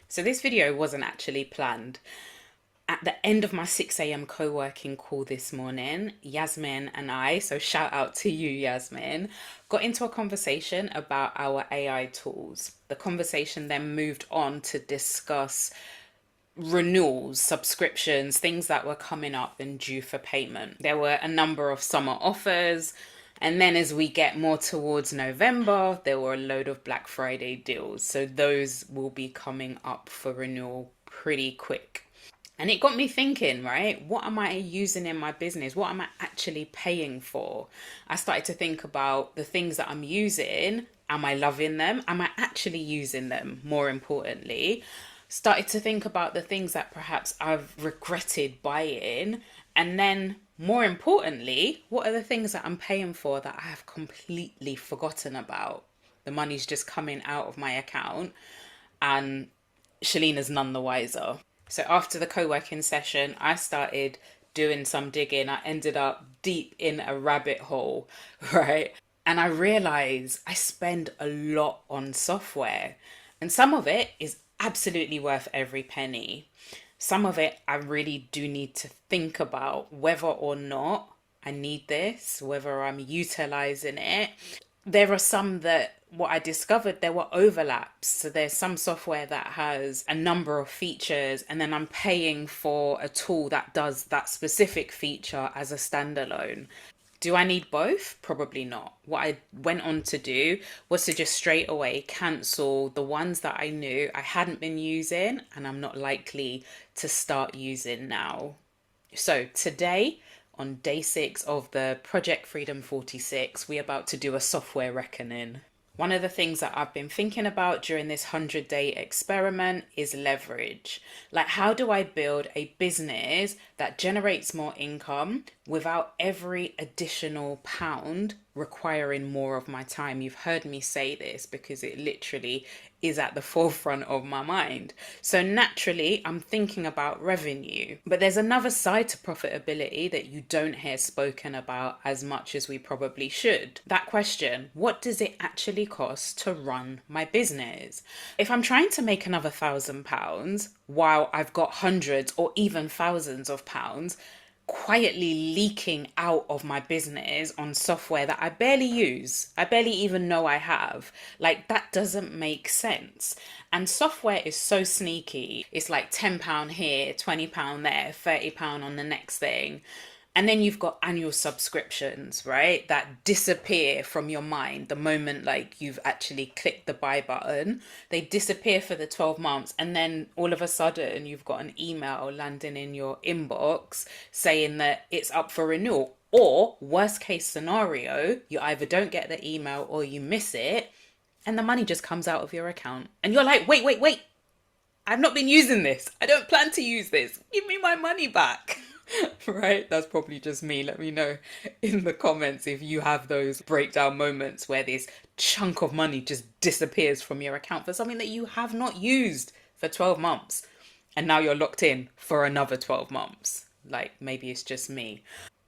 So this video wasn't actually planned. At the end of my 6 a.m. co-working call this morning, Yasmin and I, so shout out to you, Yasmin, got into a conversation about our AI tools. The conversation then moved on to discuss renewals, subscriptions, things that were coming up and due for payment. There were a number of summer offers. And then as we get more towards November, there were a load of Black Friday deals. So those will be coming up for renewal pretty quick. And it got me thinking, right? What am I using in my business? What am I actually paying for? I started to think about the things that I'm using. Am I loving them? Am I actually using them? More importantly, started to think about the things that perhaps I've regretted buying. And then more importantly, what are the things that I'm paying for that I have completely forgotten about? The money's just coming out of my account and Chelena's none the wiser. So after the co-working session, I started doing some digging. I ended up deep in a rabbit hole, right? And I realized I spend a lot on software, and some of it is absolutely worth every penny. Some of it I really do need to think about whether or not I need this, whether I'm utilizing it. There are some that what I discovered, there were overlaps. So there's some software that has a number of features, and then I'm paying for a tool that does that specific feature as a standalone. Do I need both? Probably not. What I went on to do was to just straight away cancel the ones that I knew I hadn't been using and I'm not likely to start using now. So today, on day 6 of the Project Freedom 46, we're about to do a software reckoning. One of the things that I've been thinking about during this 100-day experiment is leverage. Like, how do I build a business that generates more income without every additional pound requiring more of my time? You've heard me say this because it literally is at the forefront of my mind. So naturally, I'm thinking about revenue. But there's another side to profitability that you don't hear spoken about as much as we probably should. That question, what does it actually cost to run my business? If I'm trying to make another £1,000 while I've got hundreds or even thousands of pounds quietly leaking out of my business on software that I barely use, I barely even know I have, like, that doesn't make sense. And software is so sneaky. It's like £10 here, £20 there, £30 on the next thing. And then you've got annual subscriptions, right? That disappear from your mind the moment like you've actually clicked the buy button. They disappear for the 12 months. And then all of a sudden you've got an email landing in your inbox saying that it's up for renewal. Or worst case scenario, you either don't get the email or you miss it and the money just comes out of your account. And you're like, wait. I've not been using this. I don't plan to use this. Give me my money back. Right? That's probably just me. Let me know in the comments if you have those breakdown moments where this chunk of money just disappears from your account for something that you have not used for 12 months. And now you're locked in for another 12 months. Like, maybe it's just me.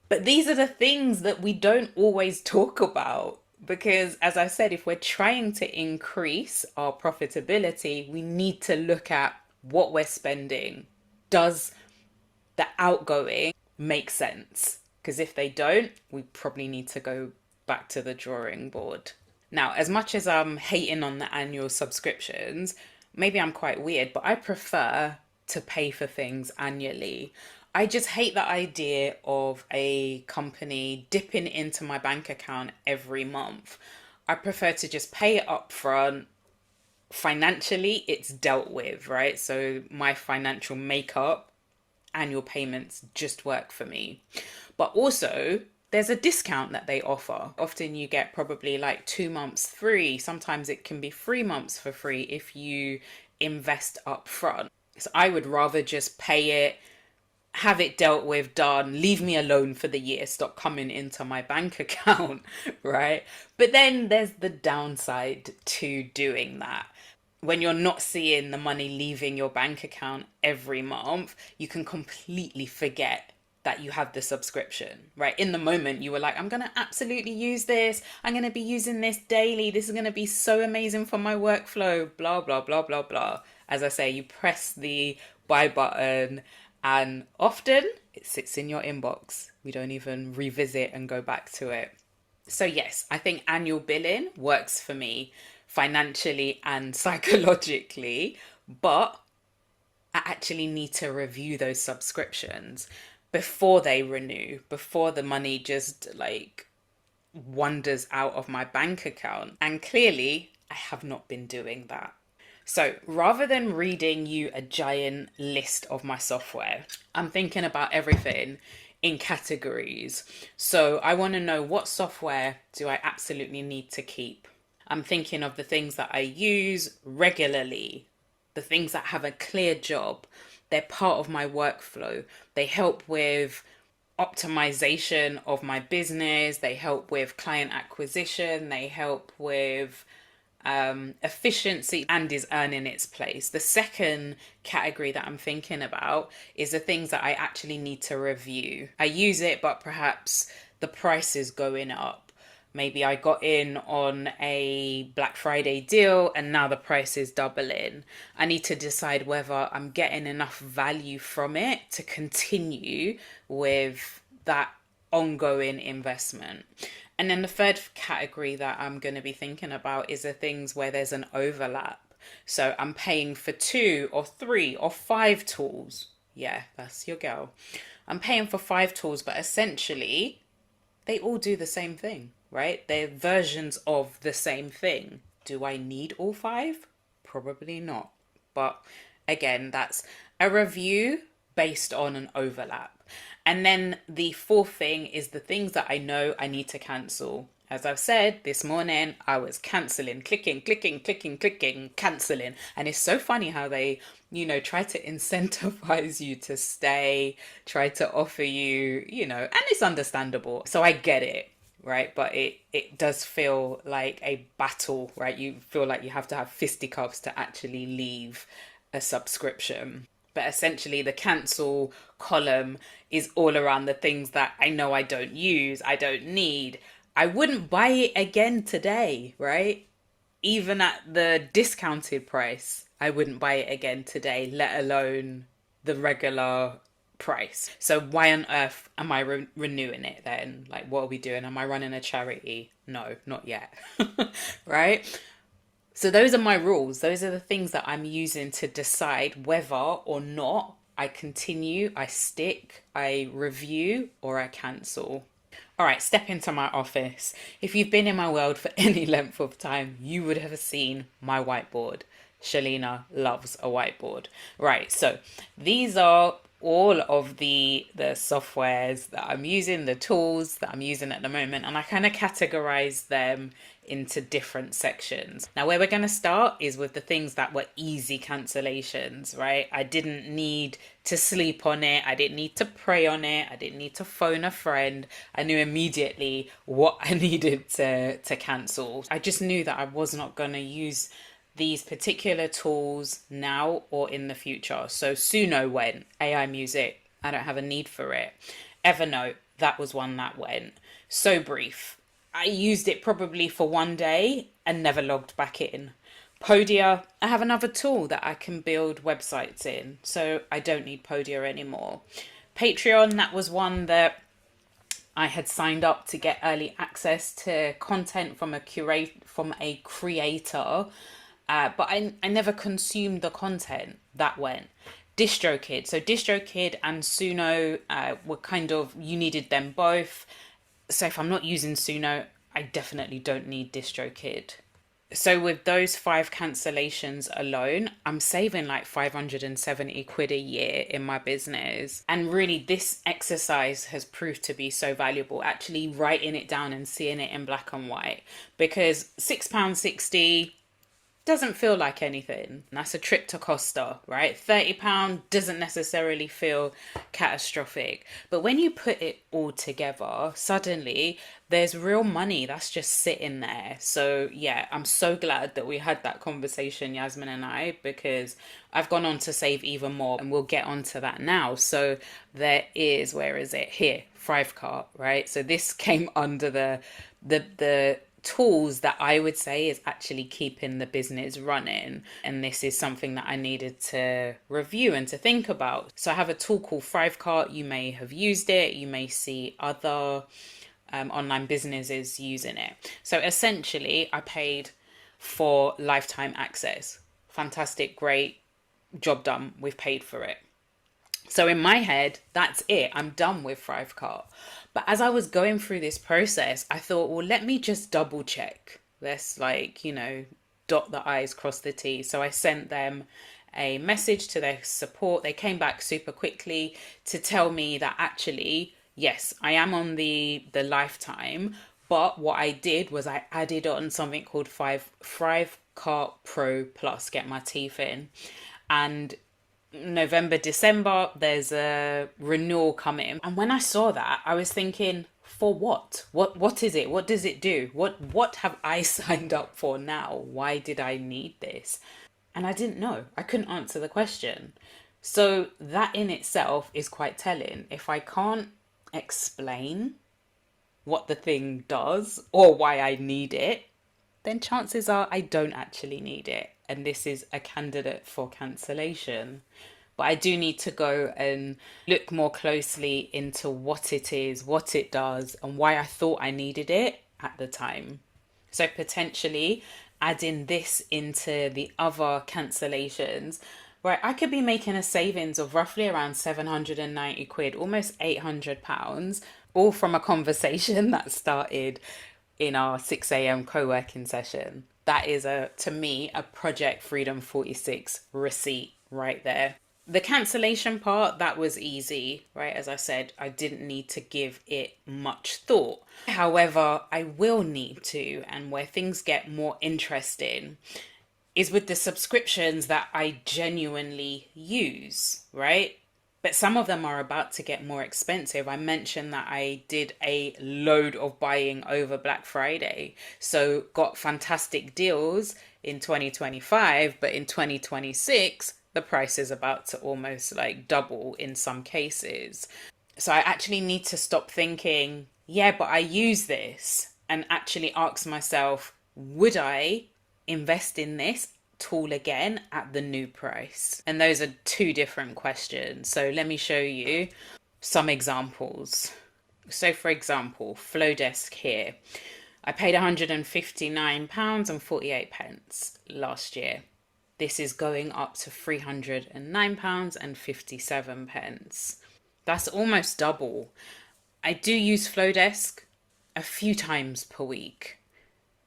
But these are the things that we don't always talk about. Because as I said, if we're trying to increase our profitability, we need to look at what we're spending. Does the outgoing make sense? Because if they don't, we probably need to go back to the drawing board. Now, as much as I'm hating on the annual subscriptions, maybe I'm quite weird, but I prefer to pay for things annually. I just hate the idea of a company dipping into my bank account every month. I prefer to just pay it up front. Financially, it's dealt with, right? So my financial makeup, annual payments just work for me. But also, there's a discount that they offer. Often you get probably like 2 months free. Sometimes it can be 3 months for free if you invest up front. So I would rather just pay it, have it dealt with, done, leave me alone for the year, stop coming into my bank account, right? But then there's the downside to doing that. When you're not seeing the money leaving your bank account every month, you can completely forget that you have the subscription, right? In the moment, you were like, I'm going to absolutely use this. I'm going to be using this daily. This is going to be so amazing for my workflow, blah, blah, blah, blah, blah. as I say, you press the buy button and often it sits in your inbox. We don't even revisit and go back to it. So yes, I think annual billing works for me financially and psychologically, but I actually need to review those subscriptions before they renew, before the money just like wanders out of my bank account. And clearly, I have not been doing that. So rather than reading you a giant list of my software, I'm thinking about everything in categories. So I want to know, what software do I absolutely need to keep? I'm thinking of the things that I use regularly, the things that have a clear job. They're part of my workflow. They help with optimization of my business. They help with client acquisition. They help with efficiency, and is earning its place. The second category that I'm thinking about is the things that I actually need to review. I use it, but perhaps the price is going up. Maybe I got in on a Black Friday deal and now the price is doubling. I need to decide whether I'm getting enough value from it to continue with that ongoing investment. And then the third category that I'm going to be thinking about is the things where there's an overlap. So I'm paying for 2 or 3 or 5 tools. Yeah, that's your girl. I'm paying for 5 tools, but essentially they all do the same thing, right? They're versions of the same thing. Do I need all 5? Probably not. But again, that's a review based on an overlap. And then the fourth thing is the things that I know I need to cancel. As I've said, this morning I was cancelling, clicking, cancelling. And it's so funny how they, try to incentivize you to stay, try to offer you, and it's understandable. So I get it, right? But it does feel like a battle, right? You feel like you have to have fisticuffs to actually leave a subscription. But essentially the cancel column is all around the things that I know I don't use, I don't need. I wouldn't buy it again today, right? Even at the discounted price, I wouldn't buy it again today, let alone the regular price. So why on earth am I renewing it then? Like, what are we doing? Am I running a charity? No, not yet. Right? So those are my rules. Those are the things that I'm using to decide whether or not I continue, I stick, I review, or I cancel. All right, step into my office. If you've been in my world for any length of time, you would have seen my whiteboard. Chelena loves a whiteboard. Right, so these are all of the softwares that I'm using, the tools that I'm using at the moment, and I kind of categorize them into different sections. Now, where we're going to start is with the things that were easy cancellations, right? I didn't need to sleep on it. I didn't need to pray on it. I didn't need to phone a friend. I knew immediately what I needed to cancel. I just knew that I was not going to use these particular tools now or in the future. So Suno went. AI music, I don't have a need for it. Evernote, that was one that went. So Brief, I used it probably for one day and never logged back in. Podia, I have another tool that I can build websites in, so I don't need Podia anymore. Patreon, that was one that I had signed up to get early access to content from a creator. But I never consumed the content. That went. DistroKid. So DistroKid and Suno were kind of, you needed them both. So if I'm not using Suno, I definitely don't need DistroKid. So with those 5 cancellations alone, I'm saving like 570 quid a year in my business. And really this exercise has proved to be so valuable, actually writing it down and seeing it in black and white. Because £6.60 doesn't feel like anything. That's a trip to Costa, right? £30 doesn't necessarily feel catastrophic. But when you put it all together, suddenly there's real money that's just sitting there. So yeah, I'm so glad that we had that conversation, Yasmin and I, because I've gone on to save even more, and we'll get onto that now. So there is, where is it? Here, ThriveCart, right? So this came under the tools that I would say is actually keeping the business running. And this is something that I needed to review and to think about. So I have a tool called ThriveCart. You may have used it. You may see other online businesses using it. So essentially, I paid for lifetime access. Fantastic, great, job done. We've paid for it. So in my head, that's it. I'm done with ThriveCart. But as I was going through this process, I thought, well, let me just double check. Let's dot the I's, cross the T's. So I sent them a message to their support. They came back super quickly to tell me that actually, yes, I am on the lifetime. But what I did was I added on something called ThriveCart Pro Plus, get my teeth in. And November, December, there's a renewal coming. And when I saw that, I was thinking, for what? What is it? What does it do? What have I signed up for now? Why did I need this? And I didn't know. I couldn't answer the question. So that in itself is quite telling. If I can't explain what the thing does or why I need it, then chances are I don't actually need it. And this is a candidate for cancellation. But I do need to go and look more closely into what it is, what it does, and why I thought I needed it at the time. So potentially adding this into the other cancellations, right, I could be making a savings of roughly around 790 quid, almost £800, all from a conversation that started in our 6 a.m. co-working session. That is, to me, a Project Freedom 46 receipt right there. The cancellation part, that was easy, right? As I said, I didn't need to give it much thought. However, I will need to, and where things get more interesting, is with the subscriptions that I genuinely use, right? But some of them are about to get more expensive. I mentioned that I did a load of buying over Black Friday. So got fantastic deals in 2025, but in 2026, the price is about to almost double in some cases. So I actually need to stop thinking, yeah, but I use this, and actually ask myself, would I invest in this tool again at the new price? And those are two different questions. So let me show you some examples. So for example, Flowdesk here. I paid £159.48 last year. This is going up to £309.57. That's almost double. I do use Flowdesk a few times per week.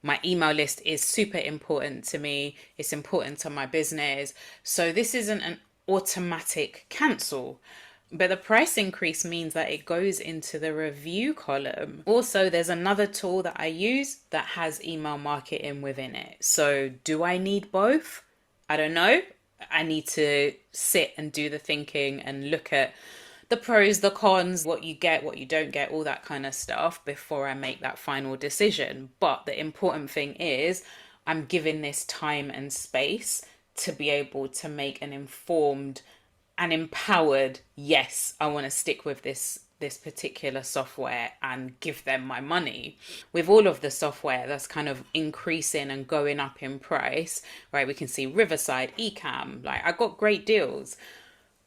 My email list is super important to me. It's important to my business. So this isn't an automatic cancel. But the price increase means that it goes into the review column. Also, there's another tool that I use that has email marketing within it. So do I need both? I don't know. I need to sit and do the thinking and look at the pros, the cons, what you get, what you don't get, all that kind of stuff before I make that final decision. But the important thing is I'm giving this time and space to be able to make an informed and empowered, yes, I want to stick with this particular software and give them my money. With all of the software that's kind of increasing and going up in price, right? We can see Riverside, Ecamm, I got great deals,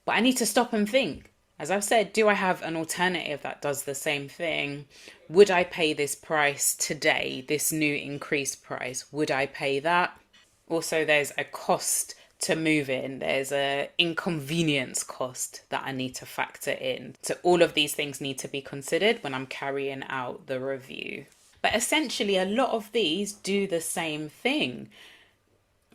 but I need to stop and think. As I've said, do I have an alternative that does the same thing? Would I pay this price today, this new increased price? Would I pay that? Also, there's a cost to move in. There's a inconvenience cost that I need to factor in. So all of these things need to be considered when I'm carrying out the review. But essentially, a lot of these do the same thing.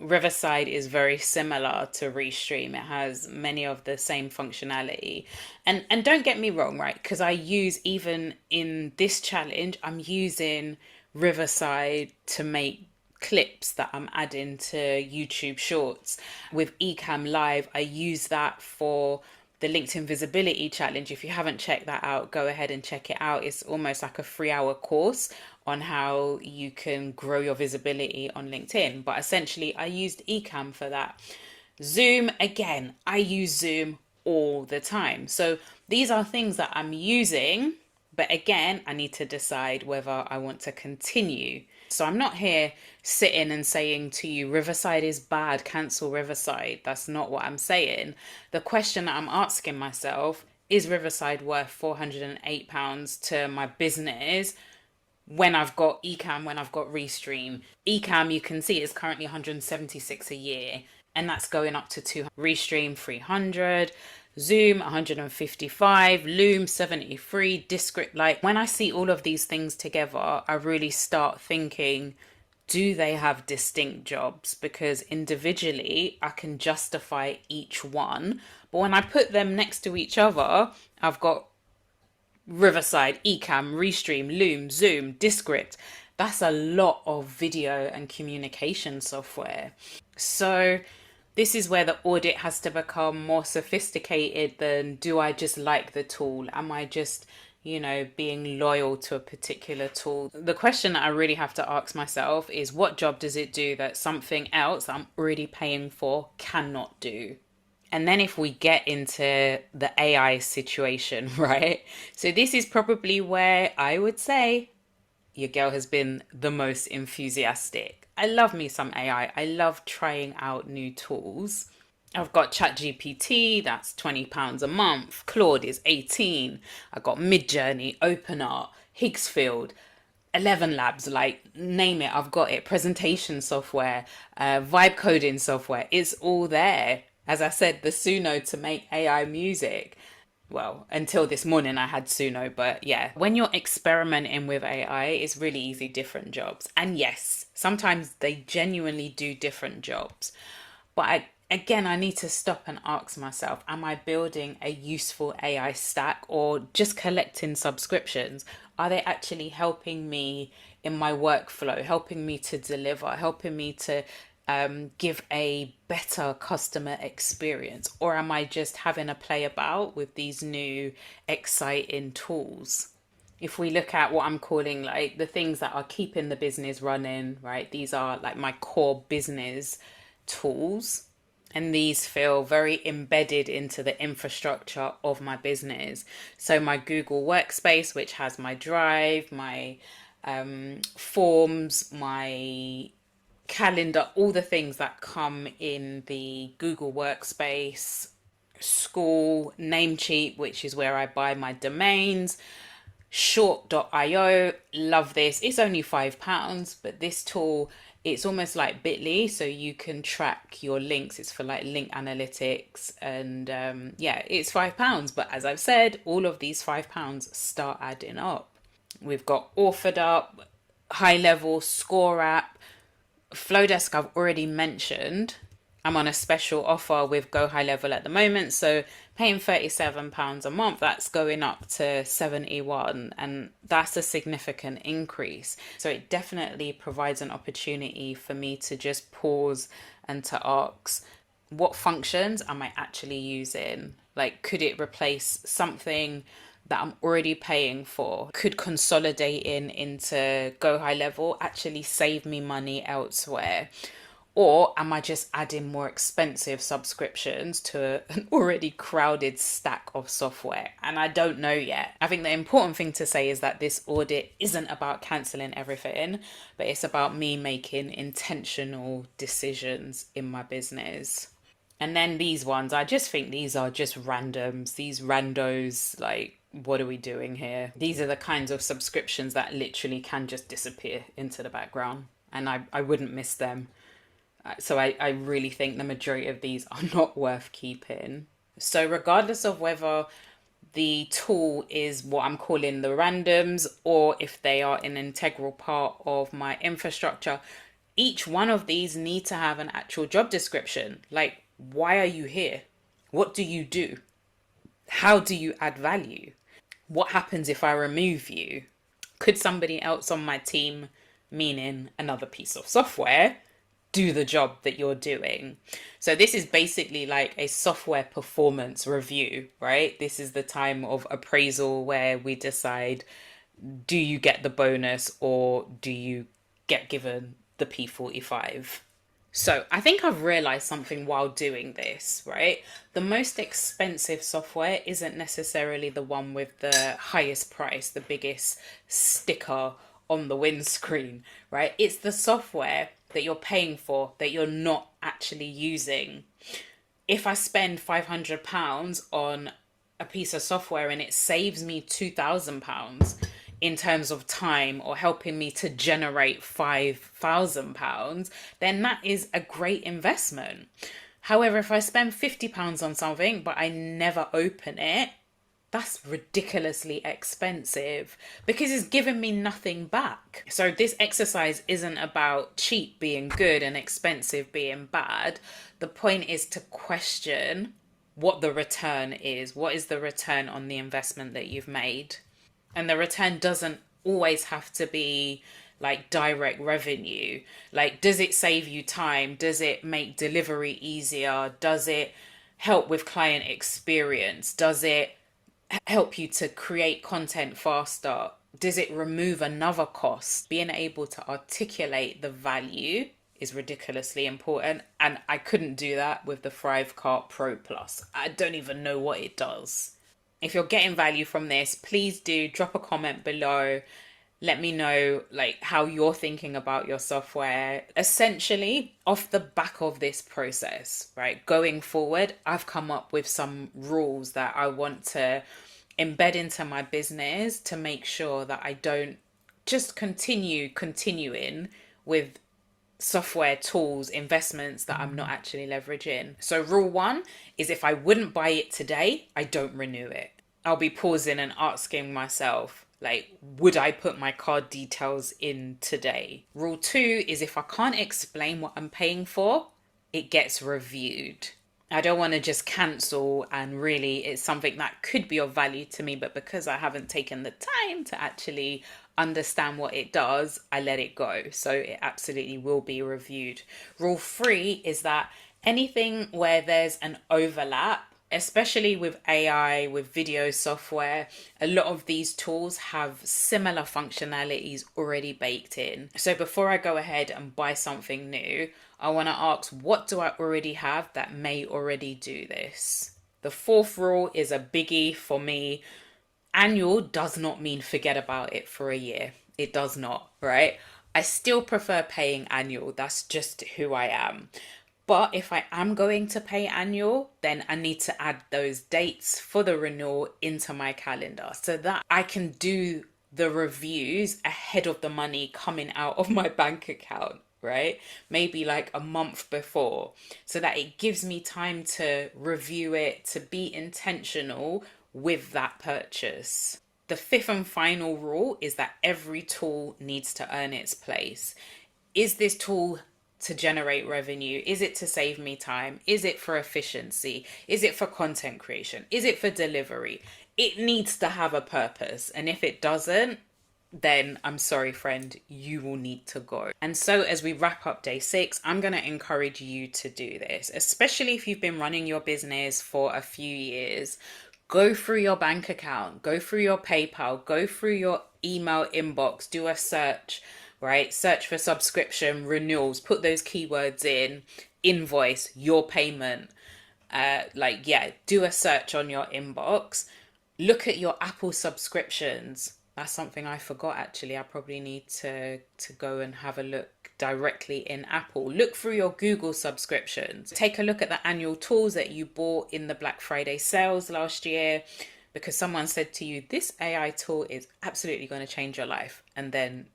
Riverside is very similar to Restream. It has many of the same functionality. And don't get me wrong, right? Because I use, even in this challenge, I'm using Riverside to make clips that I'm adding to YouTube Shorts. With Ecamm Live, I use that for the LinkedIn Visibility Challenge. If you haven't checked that out, go ahead and check it out. It's almost like a 3-hour course on how you can grow your visibility on LinkedIn. But essentially, I used Ecamm for that. Zoom, again, I use Zoom all the time. So these are things that I'm using, but again, I need to decide whether I want to continue So I'm not here sitting and saying to you, Riverside is bad, cancel Riverside. That's not what I'm saying. The question that I'm asking myself is Riverside worth £408 to my business when I've got Ecamm, when I've got Restream? Ecamm, you can see, is currently 176 a year, and that's going up to 200. Restream 300, Zoom 155, Loom 73, Descript. Like, when I see all of these things together, I really start thinking, do they have distinct jobs? Because individually I can justify each one, but when I put them next to each other, I've got Riverside, Ecamm, Restream, Loom, Zoom, Descript. That's a lot of video and communication software. So this is where the audit has to become more sophisticated than, do I just like the tool? Am I just, being loyal to a particular tool? The question that I really have to ask myself is, what job does it do that something else that I'm already paying for cannot do? And then if we get into the AI situation, right? So this is probably where I would say your girl has been the most enthusiastic. I love me some AI. I love trying out new tools. I've got ChatGPT, that's £20 a month. Claude is 18. I got Midjourney, OpenArt, Higgsfield, 11 Labs, like name it, I've got it. Presentation software, vibe coding software, it's all there. As I said, the Suno to make AI music. Well, until this morning I had Suno, but yeah, when you're experimenting with AI, it's really easy, different jobs. And yes, sometimes they genuinely do different jobs. But I need to stop and ask myself, am I building a useful AI stack or just collecting subscriptions? Are they actually helping me in my workflow, helping me to deliver, helping me to give a better customer experience? Or am I just having a play about with these new exciting tools? If we look at what I'm calling like the things that are keeping the business running, right? These are like my core business tools. And these feel very embedded into the infrastructure of my business. So my Google Workspace, which has my Drive, my forms, my calendar, all the things that come in the Google Workspace, School, Namecheap, which is where I buy my domains, Short.io, love this. It's only £5, but this tool, it's almost like Bitly, so you can track your links. It's for like link analytics, and it's £5. But as I've said, all of these £5 start adding up. We've got Authored Up, High Level, Score App, Flowdesk I've already mentioned. I'm on a special offer with Go High Level at the moment, so paying £37 a month, that's going up to 71, and that's a significant increase. So it definitely provides an opportunity for me to just pause and to ask, what functions am I actually using? Like, could it replace something that I'm already paying for? Could consolidating into Go High Level actually save me money elsewhere? Or am I just adding more expensive subscriptions to an already crowded stack of software? And I don't know yet. I think the important thing to say is that this audit isn't about cancelling everything, but it's about me making intentional decisions in my business. And then these ones, I just think these are just randoms, these randos, like, what are we doing here? These are the kinds of subscriptions that literally can just disappear into the background, and I wouldn't miss them. So I really think the majority of these are not worth keeping. So regardless of whether the tool is what I'm calling the randoms, or if they are an integral part of my infrastructure, each one of these need to have an actual job description. Like, why are you here? What do you do? How do you add value? What happens if I remove you? Could somebody else on my team, meaning another piece of software, do the job that you're doing? So this is basically like a software performance review, right? This is the time of appraisal where we decide, do you get the bonus or do you get given the P45? So I think I've realized something while doing this, right? The most expensive software isn't necessarily the one with the highest price, the biggest sticker on the windscreen, right? It's the software that you're paying for that you're not actually using. If I spend £500 on a piece of software and it saves me £2,000 in terms of time, or helping me to generate £5,000, then that is a great investment. However, if I spend £50 on something but I never open it, that's ridiculously expensive because it's given me nothing back. So this exercise isn't about cheap being good and expensive being bad. The point is to question what the return is. What is the return on the investment that you've made? And the return doesn't always have to be like direct revenue. Like, does it save you time? Does it make delivery easier? Does it help with client experience? Does it help you to create content faster? Does it remove another cost? Being able to articulate the value is ridiculously important, and I couldn't do that with the ThriveCart Pro Plus. I don't even know what it does. If you're getting value from this, please do drop a comment below. Let me know like how you're thinking about your software. Essentially, off the back of this process, right, going forward, I've come up with some rules that I want to embed into my business to make sure that I don't just continuing with software tools, investments that I'm not actually leveraging. So rule 1 is, if I wouldn't buy it today, I don't renew it. I'll be pausing and asking myself, like, would I put my card details in today? Rule 2 is, if I can't explain what I'm paying for, it gets reviewed. I don't want to just cancel and really it's something that could be of value to me, but because I haven't taken the time to actually understand what it does, I let it go. So it absolutely will be reviewed. Rule 3 is that anything where there's an overlap, especially with AI, with video software, a lot of these tools have similar functionalities already baked in. So before I go ahead and buy something new, I want to ask, what do I already have that may already do this? The 4th rule is a biggie for me. Annual does not mean forget about it for a year. It does not, right? I still prefer paying annual. That's just who I am. But if I am going to pay annual, then I need to add those dates for the renewal into my calendar so that I can do the reviews ahead of the money coming out of my bank account, right? Maybe like a month before, so that it gives me time to review it, to be intentional with that purchase. The 5th and final rule is that every tool needs to earn its place. Is this tool to generate revenue? Is it to save me time? Is it for efficiency? Is it for content creation? Is it for delivery? It needs to have a purpose. And if it doesn't, then I'm sorry, friend, you will need to go. And so as we wrap up day 6, I'm going to encourage you to do this, especially if you've been running your business for a few years. Go through your bank account, go through your PayPal, go through your email inbox, do a search, right? Search for subscription, renewals, put those keywords in, invoice, your payment. Do a search on your inbox. Look at your Apple subscriptions. That's something I forgot actually. I probably need to go and have a look directly in Apple. Look through your Google subscriptions. Take a look at the annual tools that you bought in the Black Friday sales last year, because someone said to you, this AI tool is absolutely going to change your life, and then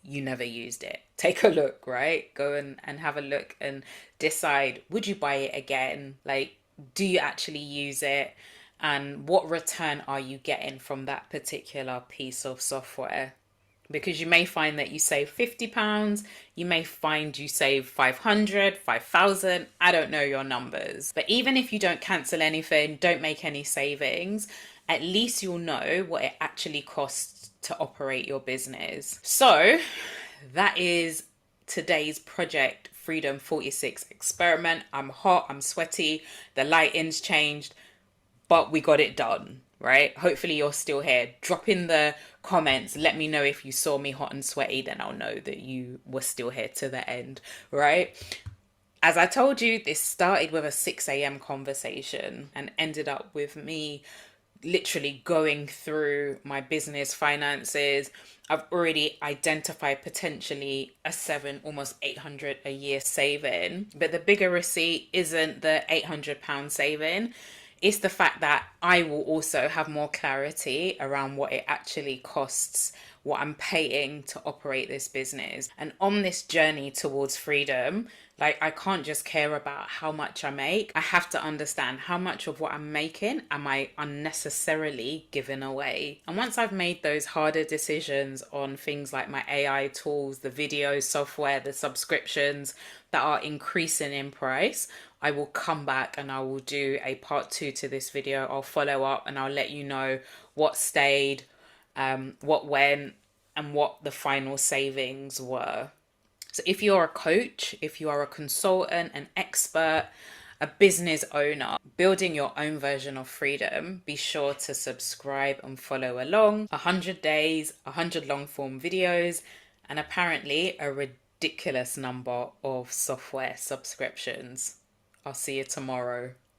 you never used it. Take a look, right? Go and have a look and decide, would you buy it again? Like, do you actually use it? And what return are you getting from that particular piece of software? Because you may find that you save £50, you may find you save 500, 5,000, I don't know your numbers. But even if you don't cancel anything, don't make any savings, at least you'll know what it actually costs to operate your business. So that is today's Project Freedom 46 experiment. I'm hot, I'm sweaty, the lighting's changed, but we got it done, right? Hopefully you're still here. Drop in the comments. Let me know if you saw me hot and sweaty, then I'll know that you were still here to the end, right? As I told you, this started with a 6 a.m. conversation and ended up with me literally going through my business finances. I've already identified potentially a seven, almost 800 a year saving. But the bigger receipt isn't the £800 saving. It's the fact that I will also have more clarity around what it actually costs, what I'm paying to operate this business. And on this journey towards freedom, like, I can't just care about how much I make. I have to understand how much of what I'm making am I unnecessarily giving away. And once I've made those harder decisions on things like my AI tools, the video software, the subscriptions that are increasing in price, I will come back and I will do a part 2 to this video. I'll follow up and I'll let you know what stayed, what went, and what the final savings were. So if you're a coach, if you are a consultant, an expert, a business owner, building your own version of freedom, be sure to subscribe and follow along. 100 days, 100 long form videos, and apparently a ridiculous number of software subscriptions. I'll see you tomorrow.